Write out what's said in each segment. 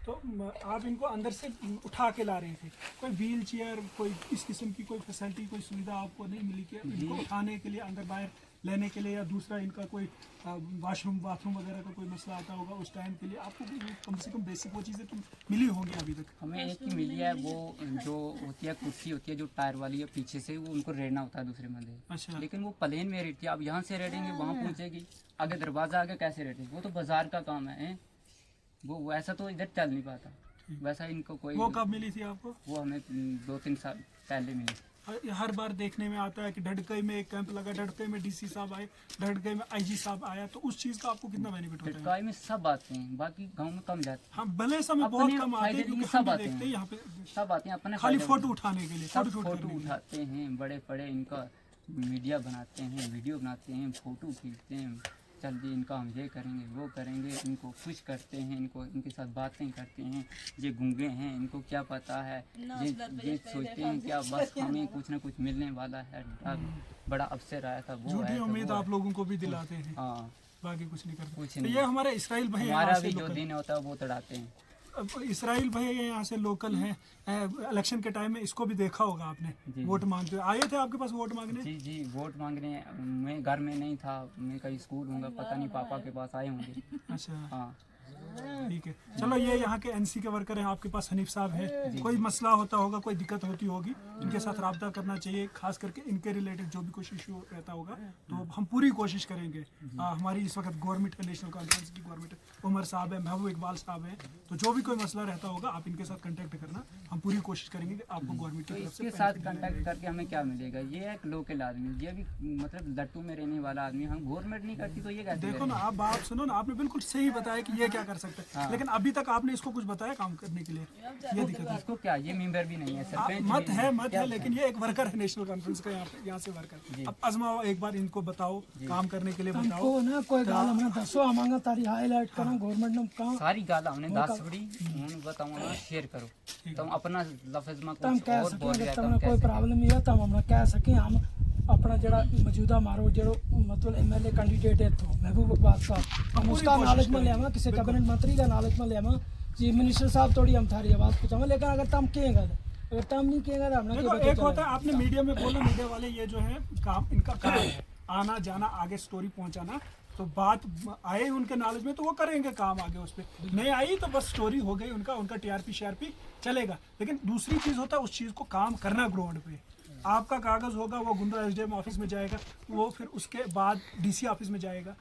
तो आप इनको अंदर से उठा के ला रहे थे, कोई व्हील चेयर, कोई इस किस्म की कोई फैसिलिटी, कोई सुविधा आपको नहीं मिली कि इनको उठाने के लिए अंदर बाहर लेने के लिए, या दूसरा इनका कोई बाथरूम वगैरह का कोई मसला आता होगा उस टाइम के लिए आपको कम से कम बेसिक वो चीज़ें तो मिली होंगी अभी तक? हमें एक ही मिली है, वो जो होती है कुर्सी होती है जो टायर वाली है पीछे से, वो उनको रेड़ना होता है दूसरे मंदिर। अच्छा। लेकिन वो प्लेन में रेड़ती है, अब यहाँ से रेड़ेंगे वहाँ पहुँचेगी, आगे दरवाज़ा आगे कैसे रेड़ेंगे? वो तो बाजार का काम है, वो वैसा तो इधर चल नहीं पाता। वैसा इनको कोई। वो कब मिली थी आपको? वो हमें 2-3 साल पहले मिली। हर बार देखने में आता है कि ढड़कई में एक कैंप लगा, ढड़कई में डीसी साहब आए, ढड़कई में आईजी साहब आया, तो उस चीज़ का आपको कितना बेनिफिट होता है? ढड़कई में सब आते हैं, बाकी गांव में कम जाते हैं। हाँ, भले समय बहुत कम आते हैं क्योंकि सब हम आते देखते हैं यहाँ पे सब आते हैं अपने खाली फोटो उठाने के लिए, सब फोटो उठाते हैं, बड़े बड़े इनका मीडिया बनाते हैं, वीडियो बनाते हैं, फोटो खींचते हैं, चल जी इनका हम ये करेंगे वो करेंगे, इनको खुश करते हैं, इनको इनके साथ बातें करते हैं। ये गूंगे हैं, इनको क्या पता है, ये सोचते हैं क्या बस हमें कुछ ना कुछ मिलने वाला है। बड़ा अफसर आया था, वो झूठी उम्मीद आप लोगों को भी दिलाते हैं। हाँ, बाकी कुछ नहीं करते। कुछ तो नहीं। ये हमारे इसराइल भाई हमारा भी जो दिन होता है वो तड़ाते हैं। अब इसराइल भाई यहाँ से लोकल हैं, इलेक्शन के टाइम में इसको भी देखा होगा आपने, वोट मांगते हुए आए थे आपके पास वोट मांगने? जी जी, वोट मांगने मैं घर में नहीं था, मैं कहीं स्कूल हूँगा, पता नहीं पापा के पास आए होंगे। अच्छा, हाँ ठीक है। चलो, ये यहाँ के एनसी के वर्कर हैं, आपके पास हनीफ साहब हैं, कोई मसला होता होगा, कोई दिक्कत होती होगी, इनके साथ रब्ता करना चाहिए, खास करके इनके रिलेटेड जो भी कुछ इशू रहता होगा, तो हम पूरी कोशिश करेंगे। हमारी इस वक्त गवर्नमेंट है, नेशनल कॉन्फ्रेंस की गवर्नमेंट, उमर साहब है, महबूब इकबाल साहब हैं, तो जो भी कोई मसला रहता होगा आप इनके साथ कॉन्टेक्ट करना, हम पूरी कोशिश करेंगे कि आपको गवर्नमेंट की तरफ से। इसके साथ कॉन्टेक्ट करके हमें क्या मिलेगा? ये एक लोकल आदमी, ये भी मतलब लट्टू में रहने वाला आदमी, हम गवर्नमेंट नहीं करती तो ये कैसे? देखो ना, आप बात सुनो ना, आपने बिल्कुल सही बताया कि ये क्या कर सकते हैं, लेकिन अभी तक आपने इसको कुछ बताया काम करने के लिए? ये दिक्कत है इसको क्या, ये मेंबर भी नहीं है, सरपंच मत है, लेकिन ये एक वर्कर है नेशनल कॉन्फ्रेंस का, यहाँ से वर्कर। अब आजमाओ एक बार, इनको बताओ काम करने के लिए बताओ ना, कोई गाल हमने दसो हमारा तारी हाईलाइट करो, गवर्नमेंट ने काम सारी गाल हमने 10 बड़ी उन्होंने बताऊंगा, शेयर करो, तुम अपना लफ्ज में तुम कुछ कह और बोल सके, रहे तुमने कोई प्रॉब्लम नहीं है, तुम हमने कह सके, हम अपना जरा मौजूदा मारो जो मतलब एमएलए कैंडिडेट है तो महबूब इकबाल साहब, हम उसका नॉलेज में ले, किसी कैबिनेट मंत्री का नॉलेज में ले, चीफ मिनिस्टर साहब थोड़ी हम थारी आवाज़ पहुँचावे, लेकिन अगर तुम कहेंगे, अगर तुम नहीं कहेंगे तो हमने देखो, एक होता है आपने मीडिया में बोला, मीडिया वाले ये जो है काम, इनका काम है आना जाना, आगे स्टोरी पहुंचाना, तो बात आए उनके नॉलेज में तो वो करेंगे काम आगे, उस पर नहीं आई तो बस स्टोरी हो गई, उनका टीआरपी शेआरपी चलेगा। लेकिन दूसरी चीज़ होता है उस चीज़ को काम करना ग्राउंड पे। आपका कागज़ होगा, वो गुंडा एसडीएम ऑफिस में जाएगा, वो फिर उसके बाद डीसी ऑफिस में जाएगा,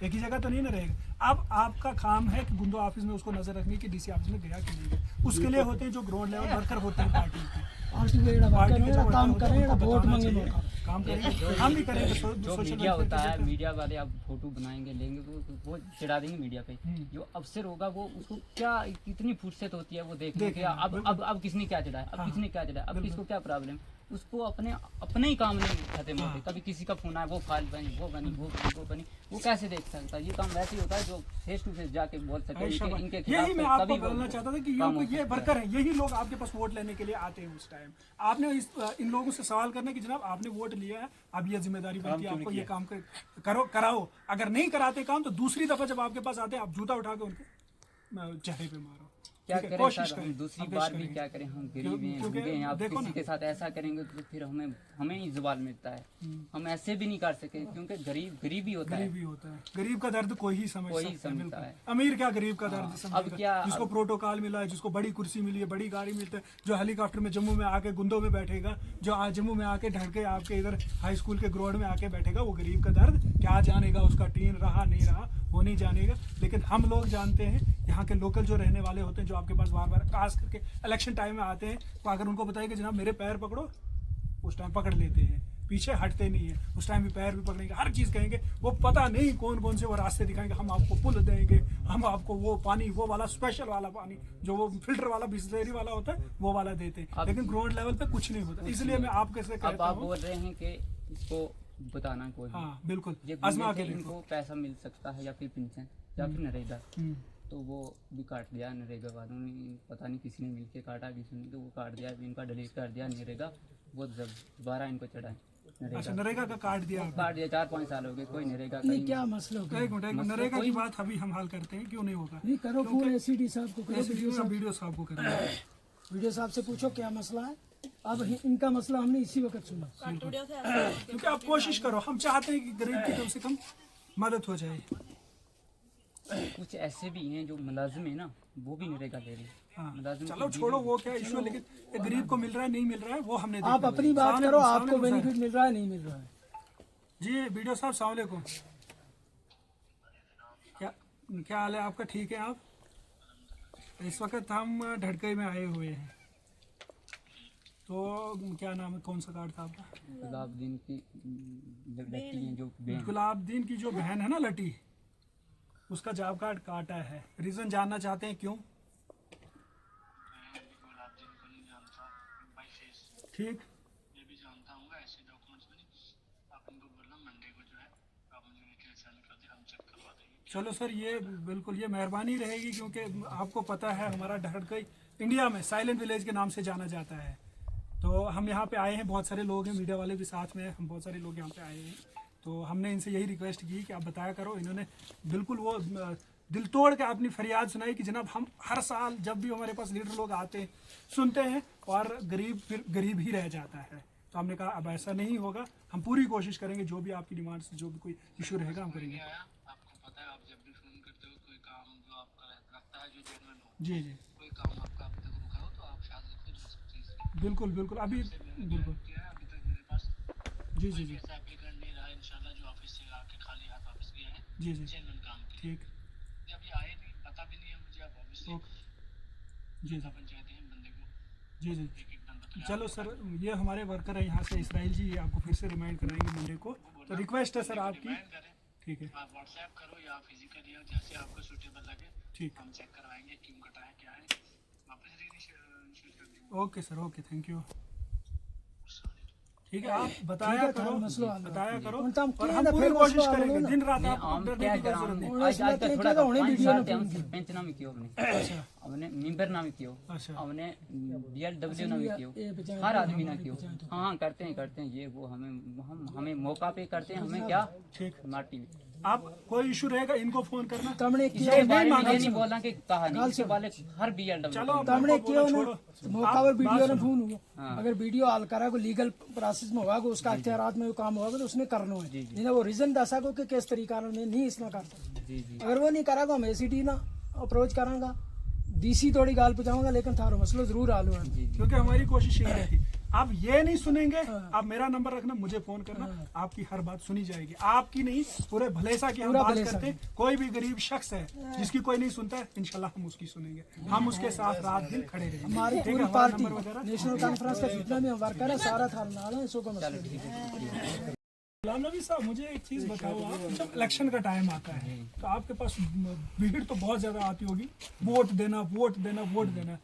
एक ही जगह तो नहीं ना रहेगा। अब आपका काम है कि गुंडा ऑफिस में उसको नजर रखनी कि डीसी ऑफिस में गया कि नहीं गया। उसके लिए होते हैं जो ग्राउंड लेवल वर्कर होते हैं पार्टी के, काम करें, वोट मांगे, काम करेंगे, हम भी करेंगे। जो मीडिया होता है, मीडिया वाले अब फोटो बनाएंगे लेंगे वो चढ़ा देंगे मीडिया पे। जो अफसर होगा वो उसको क्या कितनी फुर्सत होती है वो देखने की, अब किसने क्या चढ़ाया, अब किसने क्या चढ़ाया, अब किसको क्या प्रॉब्लम, उसको अपने ही काम नहीं खत्म होते। कभी किसी का फोन आया, वो फाइल बनी, वो बनी, वो बनी, वो कैसे देख सकता है? ये काम वैसे ही होता है जो फेस टू फेस जाके बोल सके इनके खिलाफ। यही मैं आपको बोलना चाहता था कि ये वर्कर है, यही लोग आपके पास वोट लेने के लिए आते हैं। उस टाइम आपने इन लोगों से सवाल करना कि जनाब आपने वोट लिया है, अब ये जिम्मेदारी बनती है आपको, ये काम कराओ। अगर नहीं कराते काम तो दूसरी दफा जब आपके पास आते हैं आप जूता उठा के उनके चेहरे पे मारो। क्या करें सर, हम दूसरी बार भी क्या करें, हम गरीब हैं, भूखे हैं। आप किसी के साथ ऐसा करेंगे तो फिर हमें ही जवाल मिलता है। हम ऐसे भी नहीं कर सके क्योंकि गरीब ही होता है। गरीब का दर्द कोई ही समझता है। अमीर क्या गरीब का दर्द समझता है? अब क्या, जिसको प्रोटोकॉल मिला है, जिसको बड़ी कुर्सी मिली है, बड़ी गाड़ी मिलता है, जो हेलीकॉप्टर में जम्मू में आके गुंदों में बैठेगा, जो आज जम्मू में आके ढड़के आपके इधर हाई स्कूल के ग्राउंड में आके बैठेगा, वो गरीब का दर्द क्या जानेगा? उसका टीन रहा नहीं रहा वो नहीं जानेगा। लेकिन हम लोग जानते हैं, यहाँ के लोकल जो रहने वाले होते हैं, जो आपके पास बार बार खास करके इलेक्शन टाइम में आते हैं, तो अगर उनको बताया कि जनाब मेरे पैर पकड़ो, उस टाइम पकड़ लेते हैं, पीछे हटते नहीं है। उस टाइम भी पैर भी पकड़ेंगे, हर चीज़ कहेंगे। वो पता नहीं कौन कौन से वो रास्ते दिखाएंगे, हम आपको पुल देंगे, हम आपको वो पानी, वो वाला स्पेशल वाला पानी जो वो फिल्टर वाला बिस्लेरी वाला होता है वो वाला देते हैं। लेकिन ग्राउंड लेवल पे कुछ नहीं होता। इसलिए मैं आपके से कहता हूं, आप बोल रहे हैं कि इसको बताना कोई, हाँ बिल्कुल, आजमा के इनको पैसा मिल सकता है या फिर पेंशन या फिर नरेगा, तो वो भी काट दिया नरेगा वालों ने, पता नहीं किसी ने मिलके काटा, किसी ने, तो वो काट दिया, इनका डिलीट कर दिया नरेगा। वो जब दोबारा इनको चढ़ाएं अच्छा, नरेगा का काट दिया आपने। काट दिया, 4-5 साल हो गए, कोई नरेगा का नहीं ही क्या मसला हो गया? एक मिनट, नरेगा की बात अभी हम हल करते हैं, क्यों नहीं होगा। नहीं करो फोन एसीडी साहब को करो, वीडियो साहब को करेंगे। वीडियो साहब से पूछो क्या मसला है। अब इनका मसला हमने इसी वक्त सुना। क्योंकि आप कोशिश करो, हम चाहते हैं कि गरीब की कम से कम मदद हो जाए। कुछ ऐसे भी हैं जो मुलाजिम है ना, वो भी नरेगा ले रहे हैं। हाँ, मुलाजिम चलो छोड़ो वो क्या इशू है, लेकिन ये गरीब को मिल रहा है नहीं मिल रहा है वो हमने आप देखना अपनी है। बात सामने करो, को- आपको सामने को बेनिफिट मिल रहा है नहीं मिल रहा है। जी वीडियो साहब अस्सलाम वालेकुम। क्या क्या हाल है आपका, ठीक है आप? इस वक्त हम ढड़कई में आए हुए हैं, तो क्या नाम है, कौन सा कार्ड था आपका? गुलाबदीन की लड़की हैं जो बहन, गुलाबदीन की जो बहन है ना लटी, उसका जॉब कार्ड काटा है। रीजन जानना चाहते हैं क्यों? ठीक, ये भी जानता हूँ ऐसे डॉक्यूमेंट्स में नहीं। आप उनको बोलना मंडे को जो है आप मुझे डिटेल सेंड कर दे, हम चेक करवा देंगे। चलो सर, ये बिल्कुल ये मेहरबानी रहेगी, क्योंकि आपको पता है हमारा ढड़कई इंडिया में साइलेंट विलेज के नाम से जाना जाता है। तो हम यहाँ पे आए हैं, बहुत सारे लोग हैं, मीडिया वाले भी साथ में हैं, हम बहुत सारे लोग यहाँ पे आए हैं। तो हमने इनसे यही रिक्वेस्ट की कि आप बताया करो। इन्होंने बिल्कुल वो दिल तोड़ के अपनी फरियाद सुनाई कि जनाब हम हर साल जब भी हमारे पास लीडर लोग आते हैं सुनते हैं और गरीब फिर गरीब ही रह जाता है। तो हमने कहा अब ऐसा नहीं होगा, हम पूरी कोशिश करेंगे, जो भी आपकी डिमांड्स, जो भी कोई इशू रहेगा हम करेंगे। आया आपको पता है, आप जब भी फोन करते हो कोई काम जो आपका लगता है जो जेन्युइन हो, जी जी कोई काम आपका अभी तक रुका हो तो आप शायद खुद हो सकती है। बिल्कुल बिल्कुल, अभी बिल्कुल क्या है अभी तक मेरे पास जी जी जी ऐसा एप्लीकेंट नहीं रहा। इंशाल्लाह जो ऑफिस से आके खाली हाथ वापस गया है जी जी जेन्युइन काम के लिए। ठीक, जब ये आए नहीं, पता भी नहीं है मुझे। आप ऑफिस से ओके, जी जी पंचायत हैं बंदे को जी जी। एक एक बंदा तो चलो सर, ये हमारे वर्कर है यहाँ से इसराइल जी, ये आपको फिर से रिमाइंड कराएंगे मंडे को। तो रिक्वेस्ट है सर आपकी, रिमाइंड करें। ठीक है आप व्हाट्सएप करो या फिजिकली, या जैसे आपको सूटेबल लगे ठीक, हम चेक करवाएंगे क्यों कटा है क्या है, वापस रीइनिशिएट कर देंगे। Okay sir, okay, thank you. ठीक है, आप ठीक बताया है, करो, मसलो हल बताया करो, उन तम और के हम ना पूरी फिर कोशिश मसलो हल करेंगे, होना। दिन रात नहीं, आपको हम डरने क्या की कोई करा जरूरत नहीं। हमने आज आज इसमें थोड़ा क्या होने 5 वीडियो साल में ते हम फोन सरपंच नाम कियो हमने, अच्छा हमने मेंबर नाम कियो, अच्छा हमने BLW नाम कियो, ये बेचारे हर आदमी ना कियो। हाँ करते हैं ये वो, हमें मौका पे करते हैं, हमें क्या ठीक, माटी में। आप कोई इशू रहेगा इनको फोन करना। तमने इसके किया बारे में मांगा ये नहीं सर। बोला कि कहा नहीं, इसके बारे हर BLW चलो अब तमने हमको किया बोलो, ना छोड़ो। मौका आप पर बात वीडियो ने सुनो। फोन हुआ, अगर वीडियो हल करा को लीगल प्रोसेस में होगा, उसका अख्तियारात में वो काम होगा तो उसने करना है। नहीं वो रीजन दसा को कि किस तरीका में नहीं इसमें करता। जी जी अगर वो नहीं करा हम एसीडी ना अप्रोच करांगा, डीसी थोड़ी गाल पहुंचाऊंगा, लेकिन थारो मसलो जरूर हल हुआ। क्योंकि हमारी कोशिश यही रहती, आप ये नहीं सुनेंगे, आप मेरा नंबर रखना, मुझे फोन करना, आपकी हर बात सुनी जाएगी। आपकी नहीं, पूरे भलेसा की हम पूरा बात भलेसा करते हैं। कोई भी गरीब शख्स है जिसकी कोई नहीं सुनता है, इंशाल्लाह हम उसकी सुनेंगे, हम उसके साथ रात दिन खड़े रहेंगे। हमारी ठीक है, पूरी हमारा पार्टी नंबर वगैरह नेशनल कॉन्फ्रेंस का जितना भी हम वर्कर है सारा थार नाल है, इसको का मसला। गुलाम नबी साहब, मुझे एक चीज बताओ, आप जब इलेक्शन का टाइम आता है तो आपके पास भीड़ तो बहुत ज्यादा आती होगी, वोट देना वोट देना वोट देना।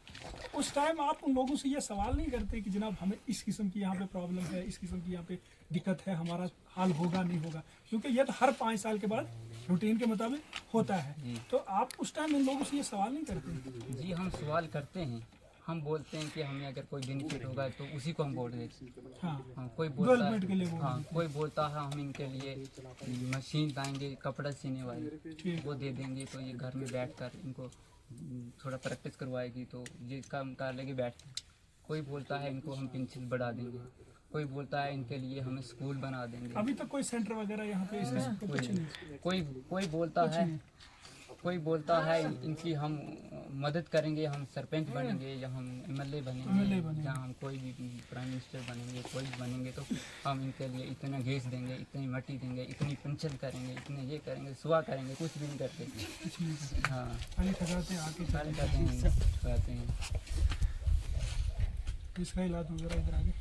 उस टाइम आप उन लोगों से ये सवाल नहीं करते कि जनाब हमें इस किस्म की यहाँ पे प्रॉब्लम है, इस किस्म की यहाँ पे दिक्कत है, हमारा हाल होगा नहीं होगा? क्योंकि ये तो हर 5 साल के बाद रूटीन के मुताबिक होता है। तो आप उस टाइम उन लोगों से ये सवाल नहीं करते? जी, हम सवाल करते हैं, हम बोलते हैं कि हमें अगर कोई बेनिफिट होगा तो उसी को हम वोट देते हैं। हाँ, कोई बोलता डेवलपमेंट के लिए है, वोट हाँ कोई बोलता है हम इनके लिए मशीन लाएंगे कपड़ा सीने वाली, वो दे देंगे तो ये घर में बैठकर इनको थोड़ा प्रैक्टिस करवाएगी तो ये काम कर लेंगे बैठ कर। कोई बोलता है इनको हम पेंशन बढ़ा देंगे, कोई बोलता है इनके लिए हमें स्कूल बना देंगे। अभी तक कोई सेंटर वगैरह यहाँ पे इस किस्म का कुछ नहीं। कोई बोलता है, कोई बोलता है इनकी हम मदद करेंगे, हम सरपंच बनेंगे या हम MLA बनेंगे या हम कोई भी प्राइम मिनिस्टर बनेंगे, कोई भी बनेंगे तो हम इनके लिए इतना गैस देंगे, इतनी मिट्टी देंगे, इतनी पेंशन करेंगे, इतने ये करेंगे, सुबह करेंगे, कुछ भी नहीं करते। हाँ खाली खजाते हैं आके सारे करते हैं, इसका इलाज वगैरह इधर आगे।